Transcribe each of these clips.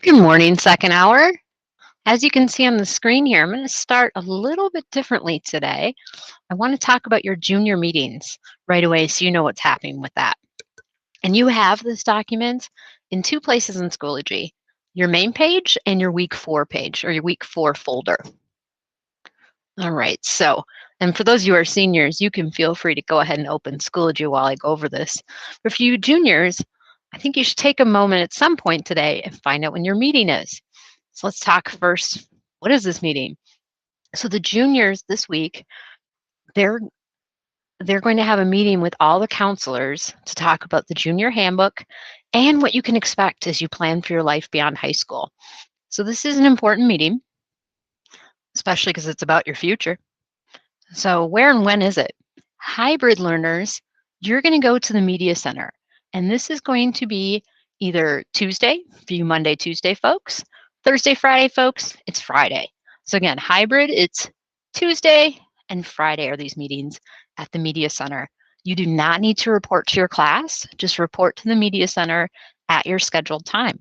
Good morning, second hour. As you can see on the screen here, I'm going to start a little bit differently today. I want to talk about your junior meetings right away so you know what's happening with that. And you have this document in two places in Schoology, your main page and your week 4 page or your week 4 folder. All right, and for those of you who are seniors, you can feel free to go ahead and open Schoology while I go over this. But for you juniors, I think you should take a moment at some point today and find out when your meeting is. So let's talk first. What is this meeting? So the juniors this week, they're they're going to have a meeting with all the counselors to talk about the junior handbook and what you can expect as you plan for your life beyond high school. So this is an important meeting, especially because it's about your future. So where and when is it? Hybrid learners, you're going to go to the media center, and this is going to be either Tuesday for you Monday, Tuesday folks, Thursday, Friday folks, it's Friday. So again, hybrid, it's Tuesday and Friday are these meetings at the media center. You do not need to report to your class, just report to the media center at your scheduled time.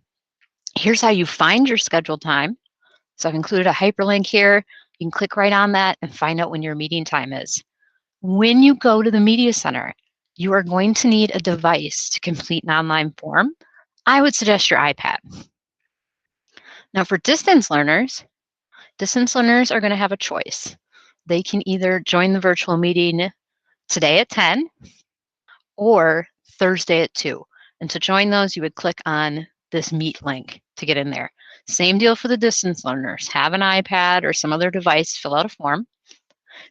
Here's how you find your scheduled time. So I've included a hyperlink here. You can click right on that and find out when your meeting time is. When you go to the media center, you are going to need a device to complete an online form. I would suggest your iPad. Now for distance learners are going to have a choice. They can either join the virtual meeting today at 10 or Thursday at 2. And to join those, you would click on this Meet link to get in there. Same deal for the distance learners. Have an iPad or some other device, fill out a form.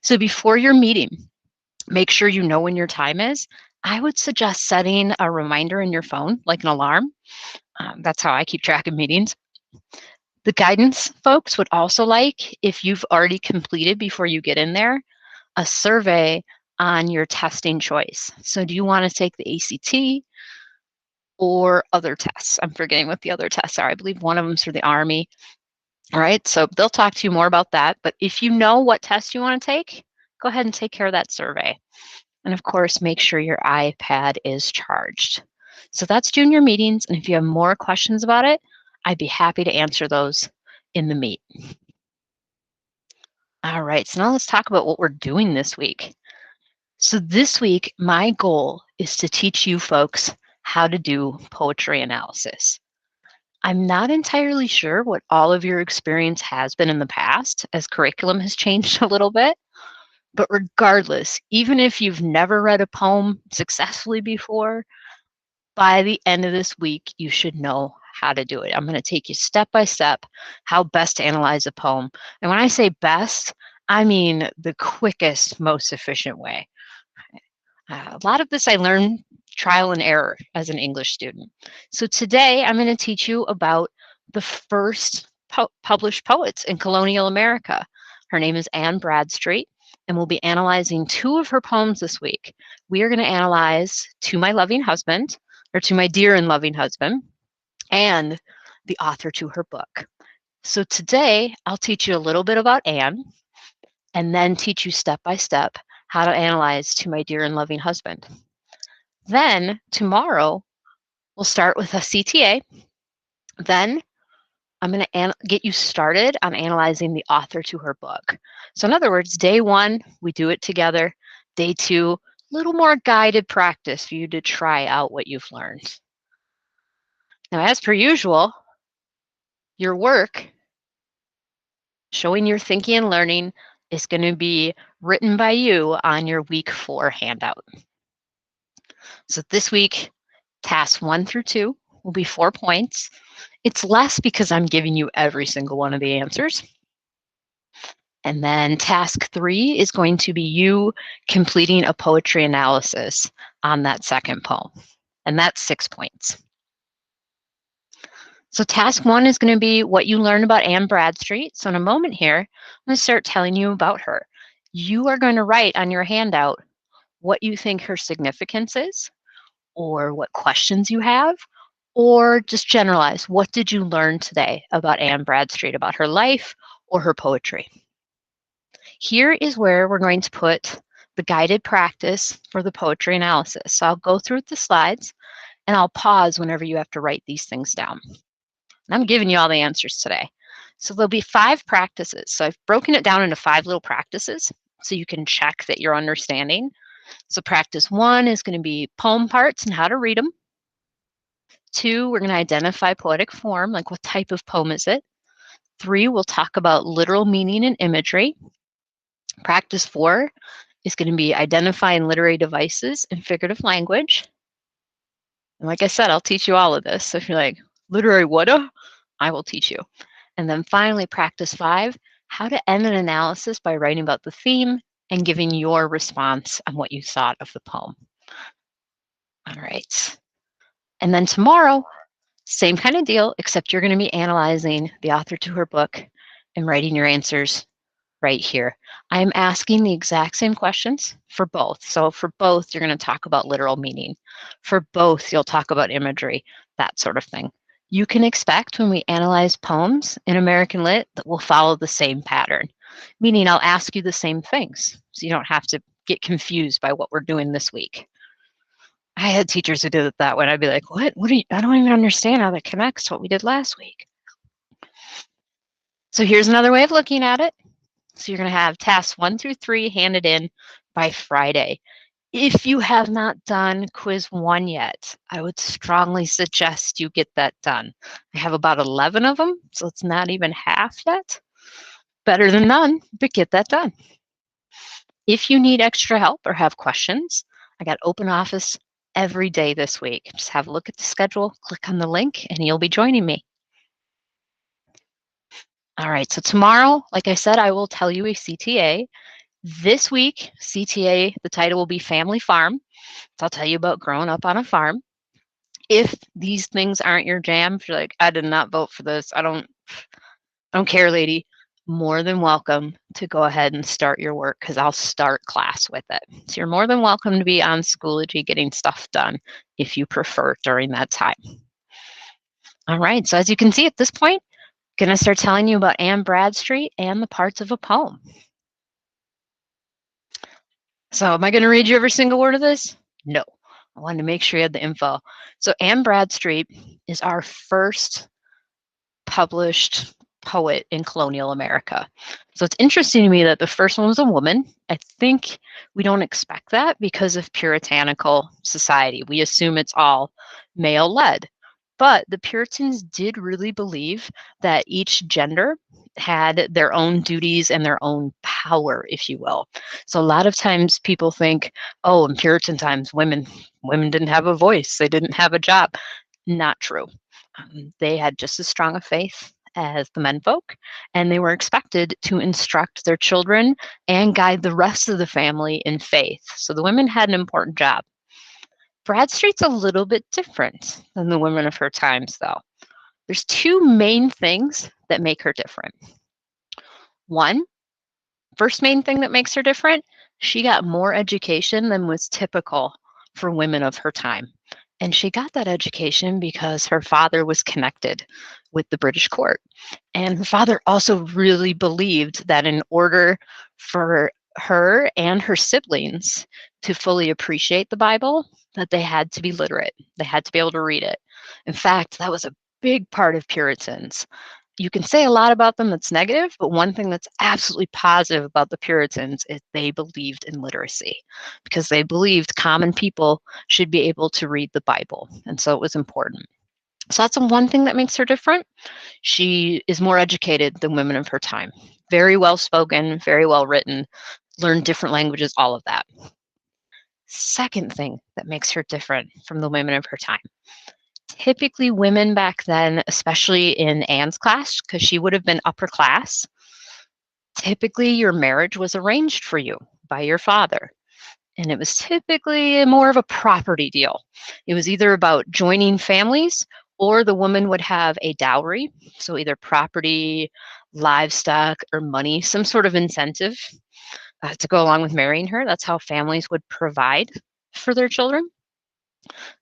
So before your meeting, make sure you know when your time is. I would suggest setting a reminder in your phone, like an alarm. That's how I keep track of meetings. The guidance folks would also like, if you've already completed before you get in there, a survey on your testing choice. So do you want to take the ACT or other tests? I'm forgetting what the other tests are. I believe one of them's for the Army. All right, so they'll talk to you more about that. But if you know what test you want to take, go ahead and take care of that survey. And of course, make sure your iPad is charged. So that's junior meetings. And if you have more questions about it, I'd be happy to answer those in the meet. All right, so now let's talk about what we're doing this week. So this week, my goal is to teach you folks how to do poetry analysis. I'm not entirely sure what all of your experience has been in the past, as curriculum has changed a little bit. But regardless, even if you've never read a poem successfully before, by the end of this week, you should know how to do it. I'm going to take you step by step how best to analyze a poem. And when I say best, I mean the quickest, most efficient way. A lot of this I learned trial and error as an English student. So today I'm going to teach you about the first published poets in colonial America. Her name is Anne Bradstreet, and we'll be analyzing two of her poems this week. We are going to analyze To My Loving Husband, or To My Dear and Loving Husband, and the author to her book. So today I'll teach you a little bit about Anne, and then teach you step by step how to analyze To My Dear and Loving Husband. Then tomorrow, we'll start with a CTA. Then I'm going to get you started on analyzing the author to her book. So in other words, day 1, we do it together. Day 2, a little more guided practice for you to try out what you've learned. Now, as per usual, your work showing your thinking and learning is going to be written by you on your week 4 handout. So this week, tasks 1 through 2 will be 4 points. It's less because I'm giving you every single one of the answers. And then task 3 is going to be you completing a poetry analysis on that second poem. And that's 6 points. So task 1 is going to be what you learn about Anne Bradstreet. So in a moment here, I'm going to start telling you about her. You are going to write on your handout what you think her significance is, or what questions you have, or just generalize. What did you learn today about Anne Bradstreet, about her life or her poetry? Here is where we're going to put the guided practice for the poetry analysis. So I'll go through the slides and I'll pause whenever you have to write these things down. I'm giving you all the answers today. So there'll be 5 practices. So I've broken it down into 5 little practices so you can check that you're understanding. So practice 1 is going to be poem parts and how to read them. 2, we're going to identify poetic form, like what type of poem is it. 3, we'll talk about literal meaning and imagery. Practice 4 is going to be identifying literary devices and figurative language. And like I said, I'll teach you all of this. So if you're like, literary what-a? I will teach you. And then finally, practice 5, how to end an analysis by writing about the theme and giving your response on what you thought of the poem. All right. And then tomorrow, same kind of deal, except you're going to be analyzing the author to her book and writing your answers right here. I'm asking the exact same questions for both. So for both, you're going to talk about literal meaning. For both, you'll talk about imagery, that sort of thing. You can expect when we analyze poems in American Lit that we'll follow the same pattern, meaning I'll ask you the same things, so you don't have to get confused by what we're doing this week. I had teachers who did it that way, and I'd be like, what? I don't even understand how that connects to what we did last week. So here's another way of looking at it. So you're going to have tasks 1 through 3 handed in by Friday. If you have not done quiz 1 yet, I would strongly suggest you get that done. I have about 11 of them, so it's not even half yet. Better than none, but get that done. If you need extra help or have questions, I got open office every day this week. Just have a look at the schedule, click on the link, and you'll be joining me. All right, so tomorrow, like I said, I will tell you a CTA. This week, CTA, the title will be Family Farm. So I'll tell you about growing up on a farm. If these things aren't your jam, if you're like, I did not vote for this, I don't care, lady, more than welcome to go ahead and start your work because I'll start class with it. So you're more than welcome to be on Schoology getting stuff done if you prefer during that time. All right, so as you can see at this point, I'm going to start telling you about Anne Bradstreet and the parts of a poem. So am I going to read you every single word of this? No. I wanted to make sure you had the info. So Anne Bradstreet is our first published poet in colonial America. So it's interesting to me that the first one was a woman. I think we don't expect that because of puritanical society. We assume it's all male-led. But the Puritans did really believe that each gender had their own duties and their own power, if you will. So a lot of times people think, oh, in Puritan times, women didn't have a voice, they didn't have a job. Not true. They had just as strong a faith as the menfolk, and they were expected to instruct their children and guide the rest of the family in faith. So the women had an important job. Bradstreet's a little bit different than the women of her times, though. There's 2 main things that make her different. First main thing that makes her different, she got more education than was typical for women of her time. And she got that education because her father was connected with the British court. And her father also really believed that in order for her and her siblings to fully appreciate the Bible, that they had to be literate. They had to be able to read it. In fact, that was a big part of Puritans. You can say a lot about them that's negative, but one thing that's absolutely positive about the Puritans is they believed in literacy because they believed common people should be able to read the Bible. And so it was important. So that's one thing that makes her different. She is more educated than women of her time. Very well spoken, very well written, learned different languages, all of that. Second thing that makes her different from the women of her time. Typically women back then, especially in Anne's class, because she would have been upper class, typically your marriage was arranged for you by your father. And it was typically more of a property deal. It was either about joining families or the woman would have a dowry. So either property, livestock, or money, some sort of incentive to go along with marrying her. That's how families would provide for their children.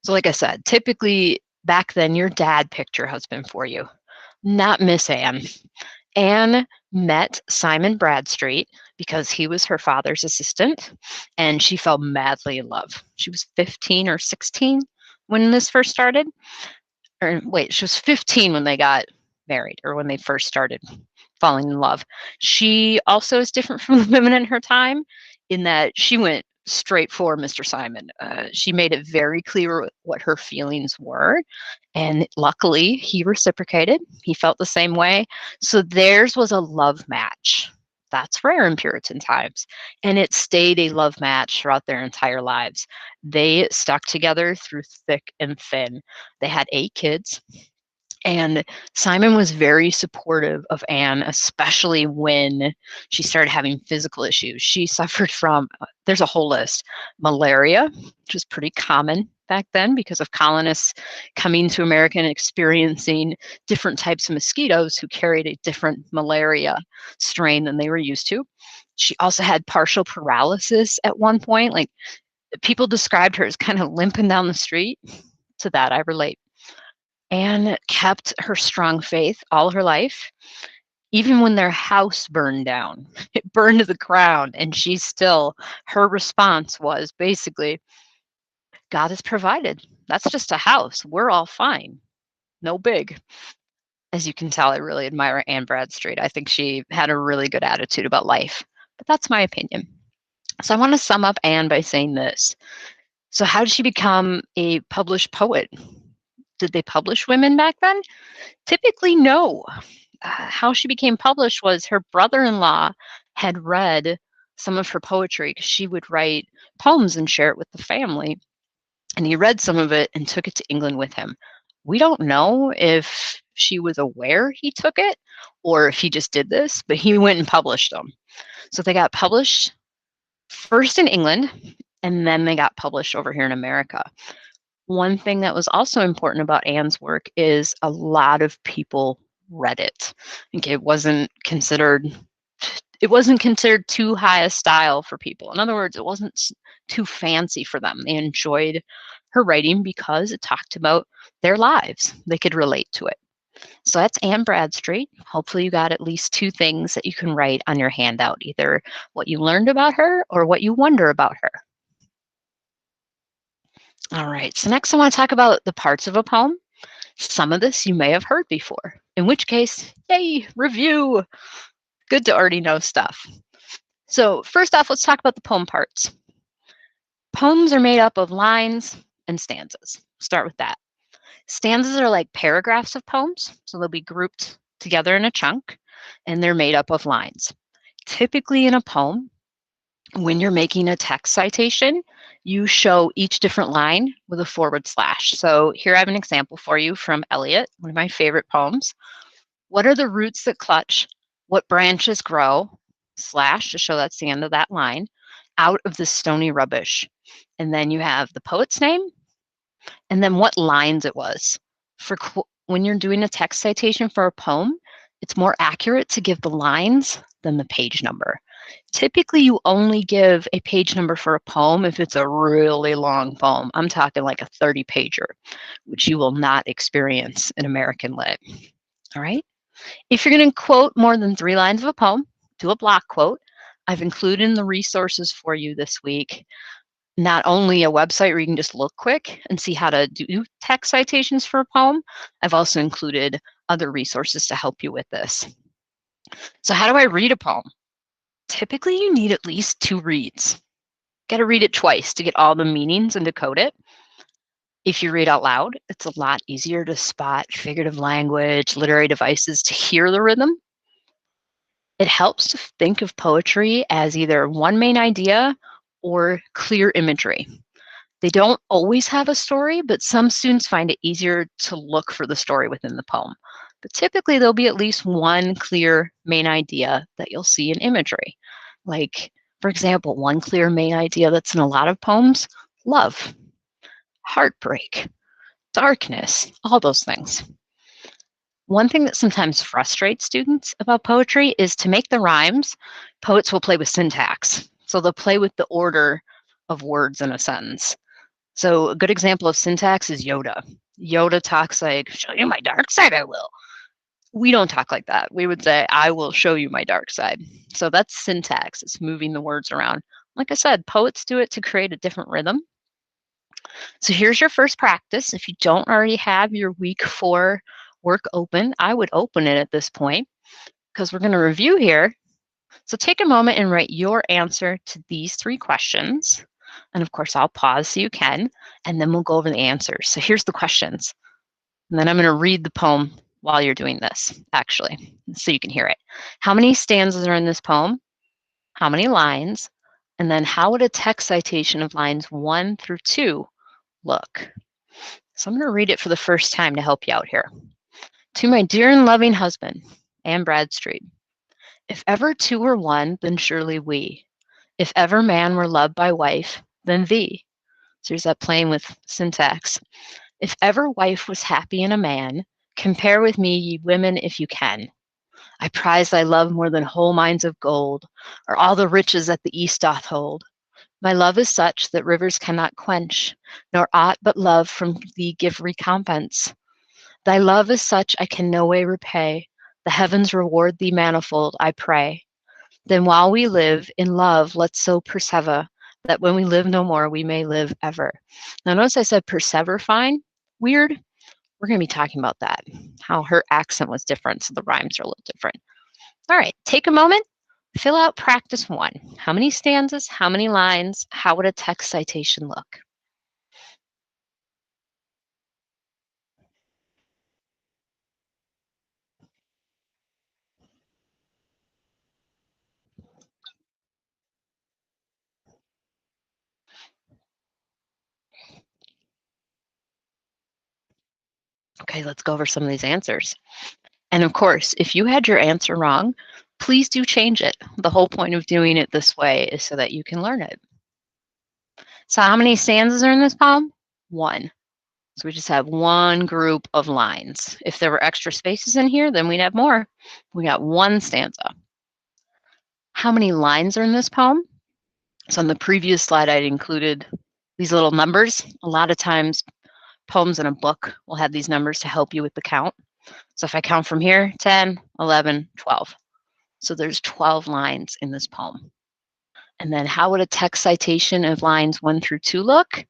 So like I said, typically back then your dad picked your husband for you, not Miss Anne. Anne met Simon Bradstreet because he was her father's assistant, and she fell madly in love. She was 15 or 16 when this first started. Or wait, she was 15 when they got married or when they first started falling in love. She also is different from the women in her time in that she went straight for Mr. Simon. She made it very clear what her feelings were, and luckily he reciprocated. He felt the same way. So theirs was a love match. That's rare in Puritan times. And it stayed a love match throughout their entire lives. They stuck together through thick and thin. They had 8 kids. And Simon was very supportive of Anne, especially when she started having physical issues. She suffered from, there's a whole list, malaria, which was pretty common back then because of colonists coming to America and experiencing different types of mosquitoes who carried a different malaria strain than they were used to. She also had partial paralysis at one point. Like, people described her as kind of limping down the street. To that, I relate. Anne kept her strong faith all her life, even when their house burned down. It burned to the ground, and her response was basically, God has provided. That's just a house. We're all fine. No big. As you can tell, I really admire Anne Bradstreet. I think she had a really good attitude about life, but that's my opinion. So I want to sum up Anne by saying this. So how did she become a published poet? Did they publish women back then? Typically, no. How she became published was her brother-in-law had read some of her poetry because she would write poems and share it with the family. And he read some of it and took it to England with him. We don't know if she was aware he took it or if he just did this, but he went and published them. So they got published first in England, and then they got published over here in America. One thing that was also important about Anne's work is a lot of people read it. Okay, it wasn't considered too high a style for people. In other words, it wasn't too fancy for them. They enjoyed her writing because it talked about their lives. They could relate to it. So that's Anne Bradstreet. Hopefully you got at least 2 things that you can write on your handout, either what you learned about her or what you wonder about her. All right, so next I want to talk about the parts of a poem. Some of this you may have heard before, in which case, yay, review. Good to already know stuff. So first off, let's talk about the poem parts. Poems are made up of lines and stanzas. Start with that. Stanzas are like paragraphs of poems, so they'll be grouped together in a chunk, and they're made up of lines. Typically in a poem, when you're making a text citation, you show each different line with a forward slash. So here I have an example for you from Eliot, one of my favorite poems. What are the roots that clutch? What branches grow? Slash, to show that's the end of that line, out of the stony rubbish. And then you have the poet's name, and then what lines it was. When you're doing a text citation for a poem, it's more accurate to give the lines than the page number. Typically, you only give a page number for a poem if it's a really long poem. I'm talking like a 30-pager, which you will not experience in American Lit. All right? If you're going to quote more than 3 lines of a poem, do a block quote. I've included in the resources for you this week not only a website where you can just look quick and see how to do text citations for a poem, I've also included other resources to help you with this. So how do I read a poem? Typically, you need at least 2 reads. Got to read it twice to get all the meanings and decode it. If you read out loud, it's a lot easier to spot figurative language, literary devices, to hear the rhythm. It helps to think of poetry as either one main idea or clear imagery. They don't always have a story, but some students find it easier to look for the story within the poem. But typically, there'll be at least one clear main idea that you'll see in imagery. Like, for example, one clear main idea that's in a lot of poems, love, heartbreak, darkness, all those things. One thing that sometimes frustrates students about poetry is to make the rhymes, poets will play with syntax. So they'll play with the order of words in a sentence. So a good example of syntax is Yoda. Yoda talks like, show you my dark side, I will. We don't talk like that. We would say, I will show you my dark side. So that's syntax. It's moving the words around. Like I said, poets do it to create a different rhythm. So here's your first practice. If you don't already have your week 4 work open. I would open it at this point because we're going to review here. So take a moment and write your answer to these 3 questions. And of course, I'll pause so you can, and then we'll go over the answers. So here's the questions. And then I'm going to read the poem while you're doing this, actually, so you can hear it. How many stanzas are in this poem? How many lines? And then how would a text citation of lines 1 through 2 look? So I'm going to read it for the first time to help you out here. To my dear and loving husband, Anne Bradstreet, if ever two were one, then surely we. If ever man were loved by wife, then thee. So here's that playing with syntax. If ever wife was happy in a man, compare with me, ye women, if you can. I prize thy love more than whole mines of gold, or all the riches that the east doth hold. My love is such that rivers cannot quench, nor aught but love from thee give recompense. Thy love is such I can no way repay. The heavens reward thee manifold, I pray. Then while we live in love, let's so persever, that when we live no more, we may live ever. Now notice I said persever fine. Weird. We're going to be talking about that, how her accent was different, so the rhymes are a little different. All right, take a moment, fill out practice 1. How many stanzas, how many lines, how would a text citation look? Okay, let's go over some of these answers. And of course, if you had your answer wrong, please do change it. The whole point of doing it this way is so that you can learn it. So how many stanzas are in this poem? 1. So we just have one group of lines. If there were extra spaces in here, then we'd have more. We got 1 stanza. How many lines are in this poem? So on the previous slide, I'd included these little numbers. A lot of times, poems in a book will have these numbers to help you with the count. So if I count from here, 10, 11, 12. So there's 12 lines in this poem. And then how would a text citation of lines 1 through 2 look?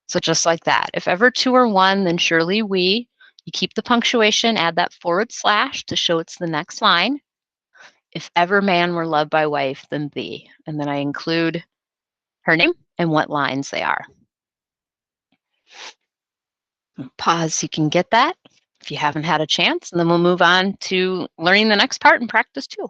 So just like that. If ever 2 or 1, then surely we. You keep the punctuation, add that / to show it's the next line. If ever man were loved by wife, then thee. And then I include her name and what lines they are. Pause so you can get that if you haven't had a chance, and then we'll move on to learning the next part in practice 2.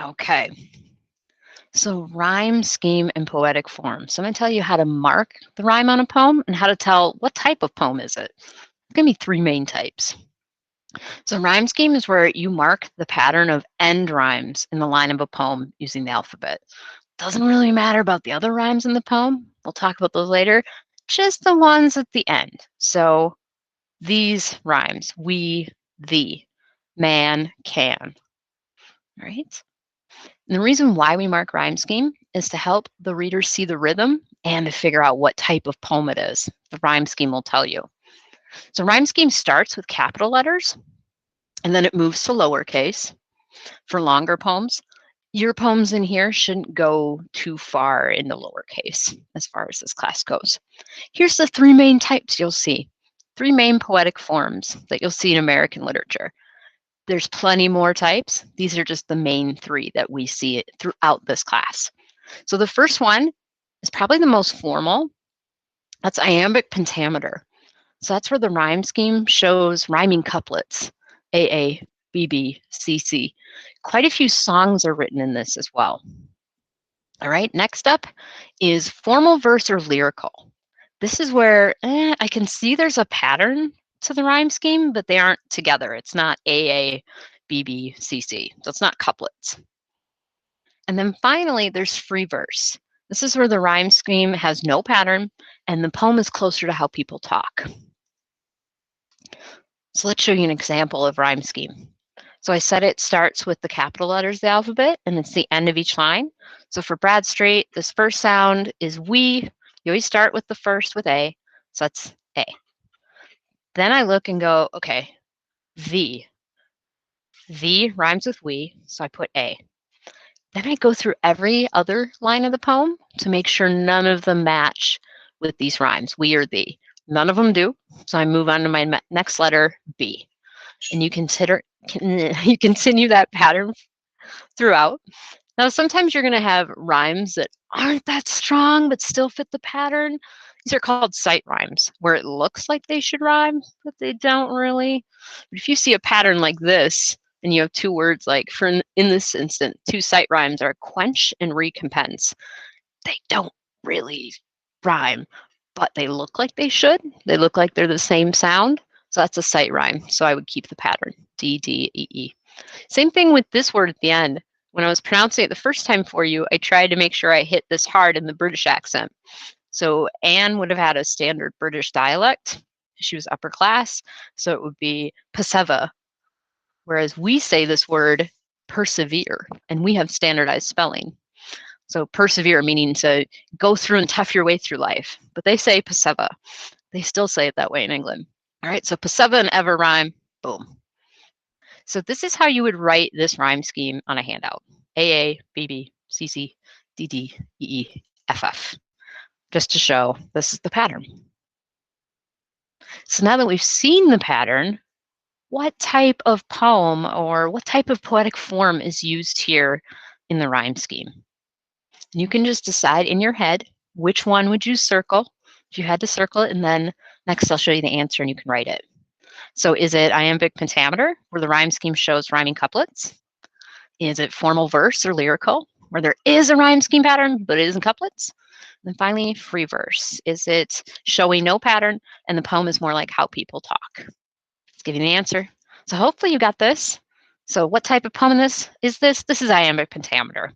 Okay. So rhyme, scheme, and poetic form. So I'm going to tell you how to mark the rhyme on a poem and how to tell what type of poem is it. There's going to be 3 main types. So rhyme scheme is where you mark the pattern of end rhymes in the line of a poem using the alphabet. Doesn't really matter about the other rhymes in the poem. We'll talk about those later. Just the ones at the end. So these rhymes, we, thee, man, can. All right. And the reason why we mark rhyme scheme is to help the reader see the rhythm and to figure out what type of poem it is. The rhyme scheme will tell you. So rhyme scheme starts with capital letters, and then it moves to lowercase for longer poems. Your poems in here shouldn't go too far into lowercase as far as this class goes. Here's the 3 main types you'll see. 3 main poetic forms that you'll see in American literature. There's plenty more types. These are just the main 3 that we see throughout this class. So the first one is probably the most formal. That's iambic pentameter. So that's where the rhyme scheme shows rhyming couplets, AA, BB, CC. Quite a few songs are written in this as well. All right, next up is formal verse or lyrical. This is where I can see there's a pattern to the rhyme scheme, but they aren't together. It's not AA, BB, CC. So it's not couplets. And then finally, there's free verse. This is where the rhyme scheme has no pattern and the poem is closer to how people talk. So let's show you an example of rhyme scheme. So I said it starts with the capital letters of the alphabet and it's the end of each line. So for Bradstreet, this first sound is we. You always start with the first with A. So that's A. Then I look and go, okay, the. The rhymes with we, so I put A. Then I go through every other line of the poem to make sure none of them match with these rhymes, we or thee. None of them do. So I move on to my next letter, B. And you you continue that pattern throughout. Now, sometimes you're going to have rhymes that aren't that strong but still fit the pattern. These are called sight rhymes, where it looks like they should rhyme, but they don't really. But if you see a pattern like this, and you have two words like, in this instant, two sight rhymes are quench and recompense. They don't really rhyme, but they look like they should. They look like they're the same sound. So that's a sight rhyme. So I would keep the pattern, D, D, E, E. Same thing with this word at the end. When I was pronouncing it the first time for you, I tried to make sure I hit this hard in the British accent. So Anne would have had a standard British dialect. She was upper class, so it would be perseva, whereas we say this word persevere, and we have standardized spelling. So persevere meaning to go through and tough your way through life, but they say perseva. They still say it that way in England. All right, so perseva and ever rhyme, boom. So this is how you would write this rhyme scheme on a handout. AA, BB, CC, DD, EE, FF, just to show this is the pattern. So now that we've seen the pattern, what type of poem or what type of poetic form is used here in the rhyme scheme? You can just decide in your head which one would you circle if you had to circle it, and then next I'll show you the answer and you can write it. So is it iambic pentameter, where the rhyme scheme shows rhyming couplets? Is it formal verse or lyrical, where there is a rhyme scheme pattern, but it isn't couplets? And then finally, free verse. Is it showing no pattern and the poem is more like how people talk? Let's give you the answer. So hopefully you got this. So what type of poem is this? This is iambic pentameter.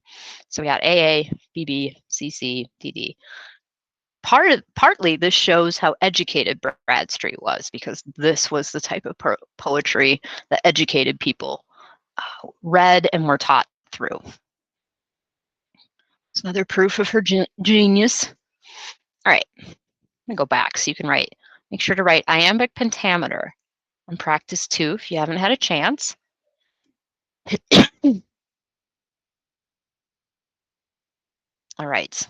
So we got AA, BB, CC, DD. Partly this shows how educated Bradstreet was, because this was the type of poetry that educated people read and were taught through. It's another proof of her genius. All right, I'm gonna go back so you can write. Make sure to write iambic pentameter on practice 2 if you haven't had a chance. All right,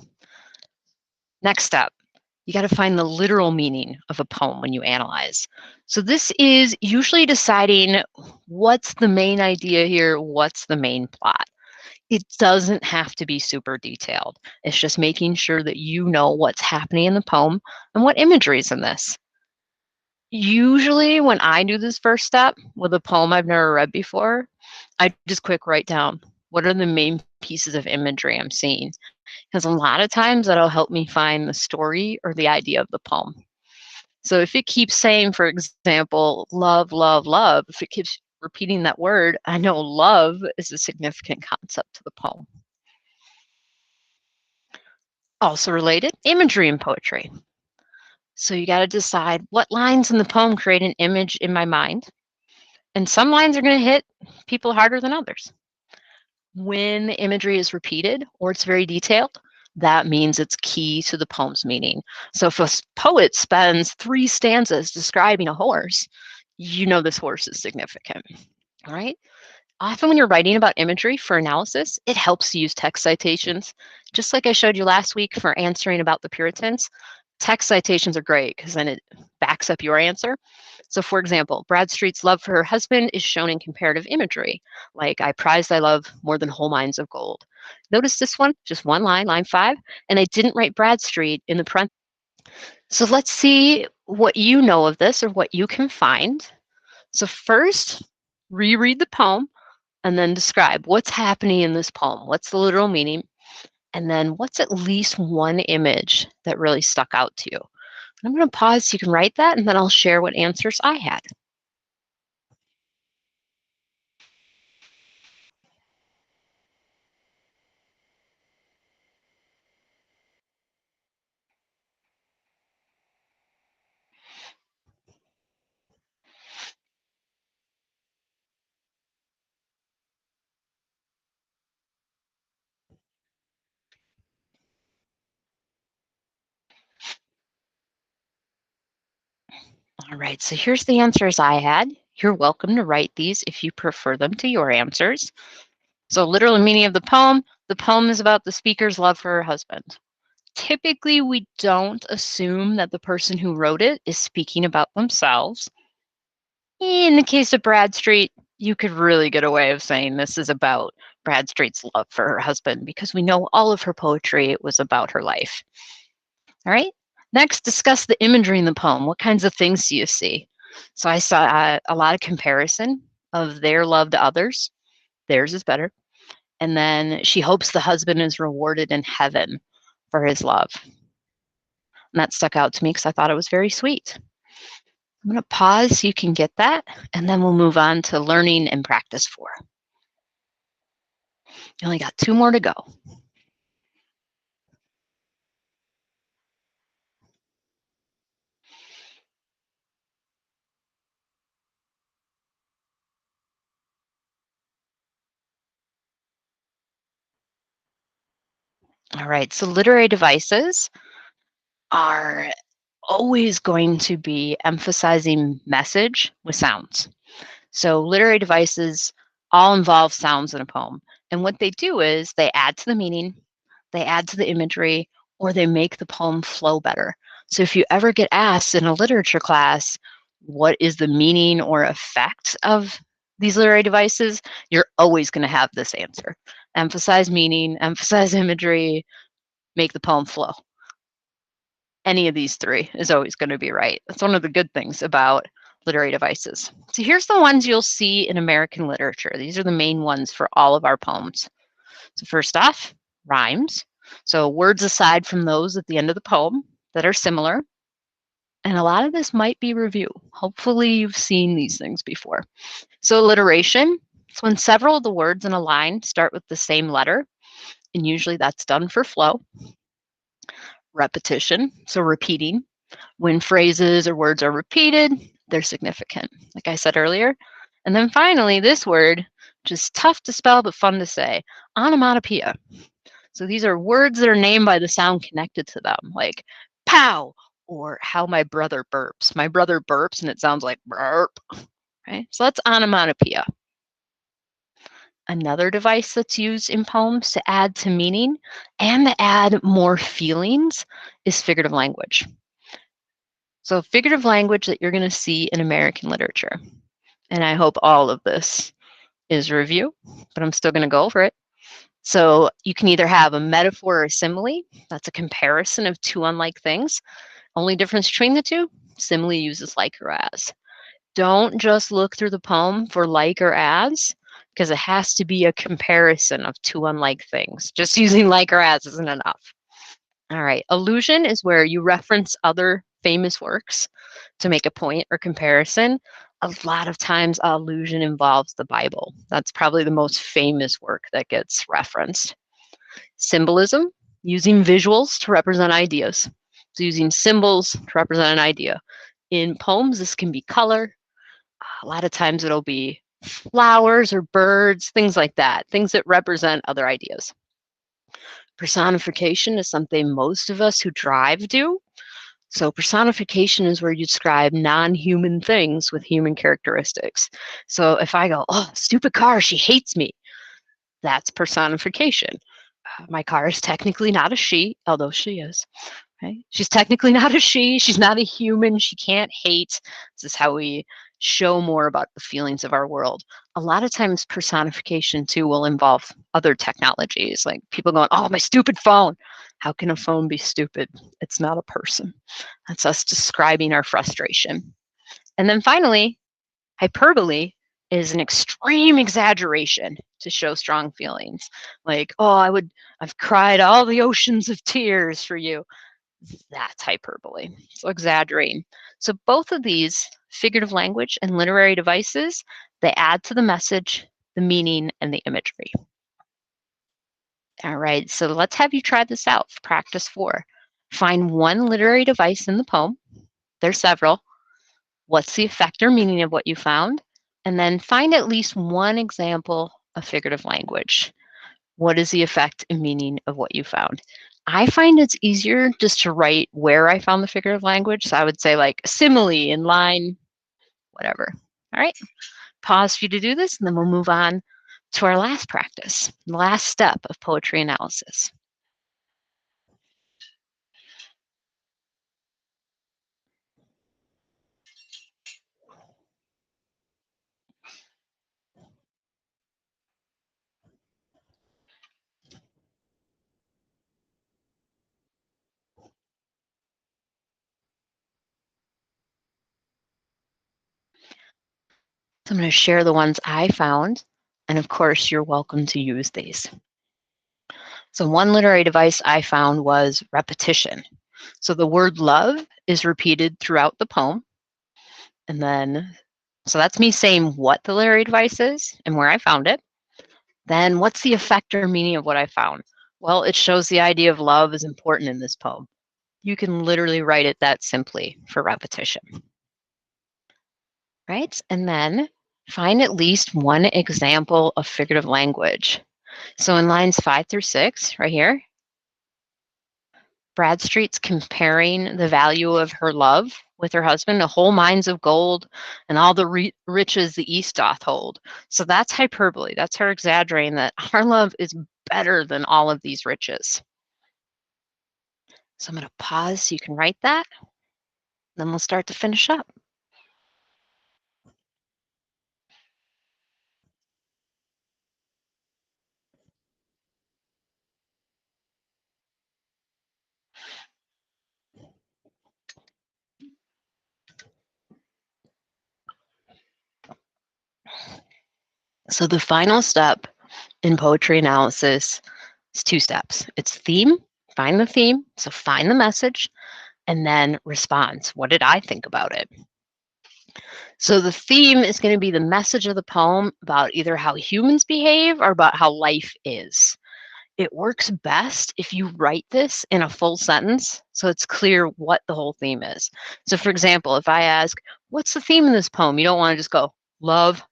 next up, you got to find the literal meaning of a poem when you analyze. So this is usually deciding what's the main idea here, what's the main plot. It doesn't have to be super detailed. It's just making sure that you know what's happening in the poem and what imagery is in this. Usually when I do this first step with a poem I've never read before, I just quick write down what are the main pieces of imagery I'm seeing. Because a lot of times that'll help me find the story or the idea of the poem. So if it keeps saying, for example, love, love, love, if it keeps repeating that word, I know love is a significant concept to the poem. Also related, imagery in poetry. So you got to decide what lines in the poem create an image in my mind. And some lines are going to hit people harder than others. When the imagery is repeated or it's very detailed, that means it's key to the poem's meaning. So if a poet spends 3 stanzas describing a horse, you know this horse is significant. All right. Often when you're writing about imagery for analysis, it helps to use text citations. Just like I showed you last week for answering about the Puritans, text citations are great because then it backs up your answer. So for example, Bradstreet's love for her husband is shown in comparative imagery, like I prize thy love more than whole mines of gold. Notice this one, just one line, line 5, and I didn't write Bradstreet in the parentheses. So let's see what you know of this or what you can find. So first, reread the poem and then describe what's happening in this poem. What's the literal meaning? And then what's at least one image that really stuck out to you? I'm going to pause so you can write that, and then I'll share what answers I had. All right, so here's the answers I had. You're welcome to write these if you prefer them to your answers. So literal meaning of the poem, The poem is about the speaker's love for her husband. Typically, we don't assume that the person who wrote it is speaking about themselves. In the case of Bradstreet, you could really get away with saying this is about Bradstreet's love for her husband because we know all of her poetry was about her life. All right. Next, discuss the imagery in the poem. What kinds of things do you see? So I saw a lot of comparison of their love to others. Theirs is better. And then she hopes the husband is rewarded in heaven for his love. And that stuck out to me because I thought it was very sweet. I'm going to pause so you can get that, and then we'll move on to learning and practice 4. You only got 2 more to go. All right, so literary devices are always going to be emphasizing message with sounds. So literary devices all involve sounds in a poem. And what they do is they add to the meaning, they add to the imagery, or they make the poem flow better. So if you ever get asked in a literature class, what is the meaning or effect of these literary devices, you're always going to have this answer. Emphasize meaning, emphasize imagery, make the poem flow. Any of these 3 is always going to be right. That's one of the good things about literary devices. So here's the ones you'll see in American literature. These are the main ones for all of our poems. So first off, rhymes. So words aside from those at the end of the poem that are similar. And a lot of this might be review. Hopefully you've seen these things before. So alliteration, it's when several of the words in a line start with the same letter, and usually that's done for flow. Repetition, so repeating. When phrases or words are repeated, they're significant, like I said earlier. And then finally, this word, which is tough to spell but fun to say, onomatopoeia. So these are words that are named by the sound connected to them, like pow, or how my brother burps. My brother burps and it sounds like burp, right? So that's onomatopoeia. Another device that's used in poems to add to meaning and to add more feelings is figurative language. So figurative language that you're going to see in American literature. And I hope all of this is review, but I'm still going to go over it. So you can either have a metaphor or a simile. That's a comparison of 2 unlike things. Only difference between the 2, simile uses like or as. Don't just look through the poem for like or as, because it has to be a comparison of 2 unlike things. Just using like or as isn't enough. All right, allusion is where you reference other famous works to make a point or comparison. A lot of times allusion involves the Bible. That's probably the most famous work that gets referenced. Symbolism, using visuals to represent ideas. So using symbols to represent an idea. In poems, this can be color. A lot of times it'll be flowers or birds, things like that, things that represent other ideas. Personification is something most of us who drive do. So personification is where you describe non-human things with human characteristics. So if I go, oh, stupid car, she hates me, that's personification. My car is technically not a she, although she is. Okay? She's technically not a she. She's not a human. She can't hate. This is how we show more about the feelings of our world. A lot of times personification too will involve other technologies, like people going, oh, my stupid phone. How can a phone be stupid? It's not a person. That's us describing our frustration. And then finally, hyperbole is an extreme exaggeration to show strong feelings. Like, oh, I've cried all the oceans of tears for you. That's hyperbole. So exaggerating. So both of these, figurative language and literary devices, they add to the message, the meaning, and the imagery. All right, so let's have you try this out. Practice 4. Find one literary device in the poem. There's several. What's the effect or meaning of what you found? And then find at least one example of figurative language. What is the effect and meaning of what you found? I find it's easier just to write where I found the figurative language. So I would say like simile in line, whatever. All right, pause for you to do this, and then we'll move on to our last practice, the last step of poetry analysis. So I'm going to share the ones I found, and of course, you're welcome to use these. So one literary device I found was repetition. So the word love is repeated throughout the poem. And then, so that's me saying what the literary device is and where I found it. Then what's the effect or meaning of what I found? Well, it shows the idea of love is important in this poem. You can literally write it that simply for repetition. Right? And then find at least one example of figurative language. So in lines 5 through 6, right here, Bradstreet's comparing the value of her love with her husband, the whole mines of gold and all the riches the east doth hold. So that's hyperbole. That's her exaggerating that our love is better than all of these riches. So I'm going to pause so you can write that. Then we'll start to finish up. So the final step in poetry analysis is 2 steps. It's theme, find the theme, so find the message, and then response. What did I think about it? So the theme is going to be the message of the poem about either how humans behave or about how life is. It works best if you write this in a full sentence so it's clear what the whole theme is. So for example, if I ask, what's the theme of this poem? You don't want to just go, love.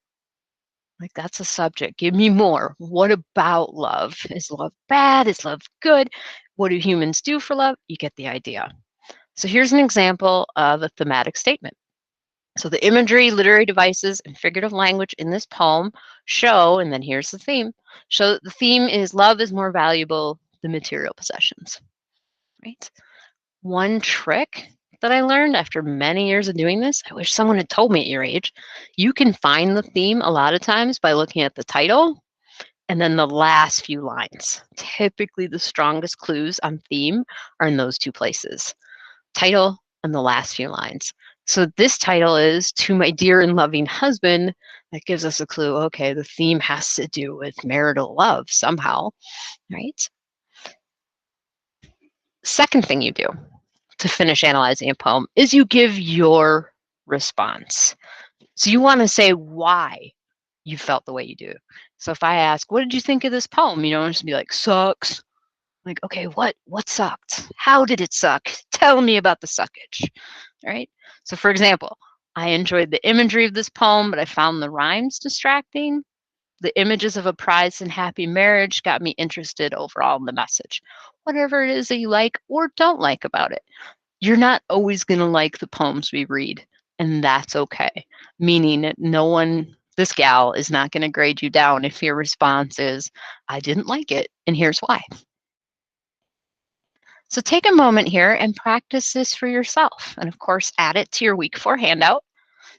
Like that's a subject. Give me more. What about love? Is love bad? Is love good? What do humans do for love? You get the idea. So here's an example of a thematic statement. So the imagery, literary devices, and figurative language in this poem show, and then here's the theme, show that the theme is love is more valuable than material possessions, right? One trick that I learned after many years of doing this, I wish someone had told me at your age, you can find the theme a lot of times by looking at the title and then the last few lines. Typically the strongest clues on theme are in those 2 places, title and the last few lines. So this title is To My Dear and Loving Husband. That gives us a clue, okay, the theme has to do with marital love somehow, right? Second thing you do to finish analyzing a poem is you give your response. So you want to say why you felt the way you do. So if I ask, what did you think of this poem? You don't just be like, sucks. Like, okay, what sucked? How did it suck? Tell me about the suckage, right? So for example, I enjoyed the imagery of this poem, but I found the rhymes distracting. The images of a prized and happy marriage got me interested overall in the message. Whatever it is that you like or don't like about it, you're not always going to like the poems we read, and that's okay. Meaning that no one, this gal is not going to grade you down if your response is, I didn't like it, and here's why. So take a moment here and practice this for yourself. And of course, add it to your week 4 handout.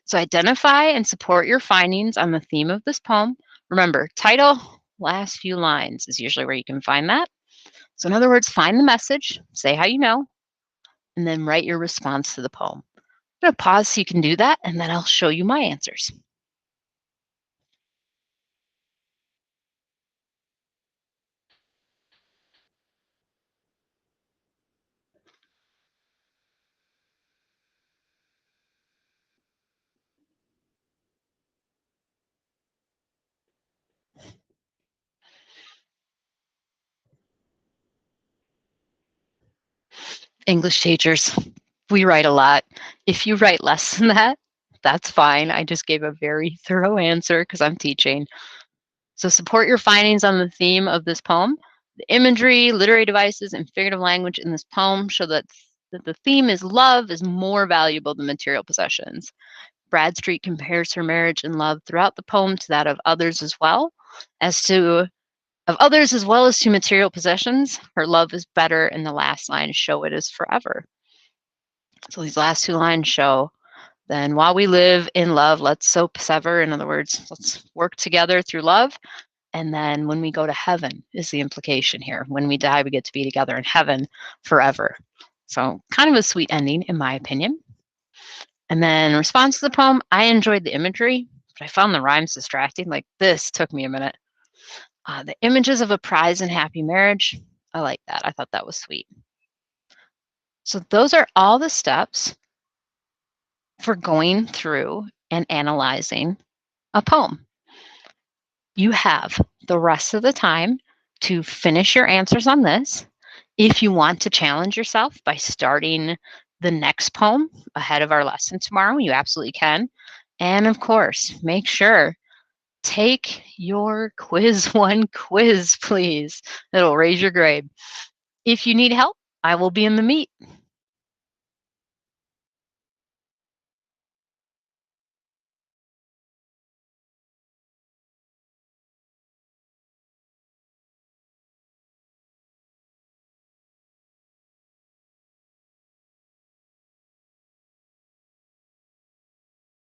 So identify and support your findings on the theme of this poem. Remember, title, last few lines is usually where you can find that. So in other words, find the message, say how you know, and then write your response to the poem. I'm going to pause so you can do that, and then I'll show you my answers. English teachers, we write a lot. If you write less than that, that's fine. I just gave a very thorough answer because I'm teaching. So support your findings on the theme of this poem. The imagery, literary devices, and figurative language in this poem show that the theme is love is more valuable than material possessions. Bradstreet compares her marriage and love throughout the poem to that of others as well. As to of others as well as to material possessions, her love is better, and the last lines show it is forever. So these last two lines show, then while we live in love, let's so sever. In other words, let's work together through love. And then when we go to heaven is the implication here. When we die, we get to be together in heaven forever. So kind of a sweet ending, in my opinion. And then in response to the poem, I enjoyed the imagery, but I found the rhymes distracting. Like, this took me a minute. The images of a prize and happy marriage, I like that. I thought that was sweet. So those are all the steps for going through and analyzing a poem. You have the rest of the time to finish your answers on this. If you want to challenge yourself by starting the next poem ahead of our lesson tomorrow, you absolutely can. And of course, make sure take your quiz one quiz, please. It'll raise your grade. If you need help, I will be in the meet.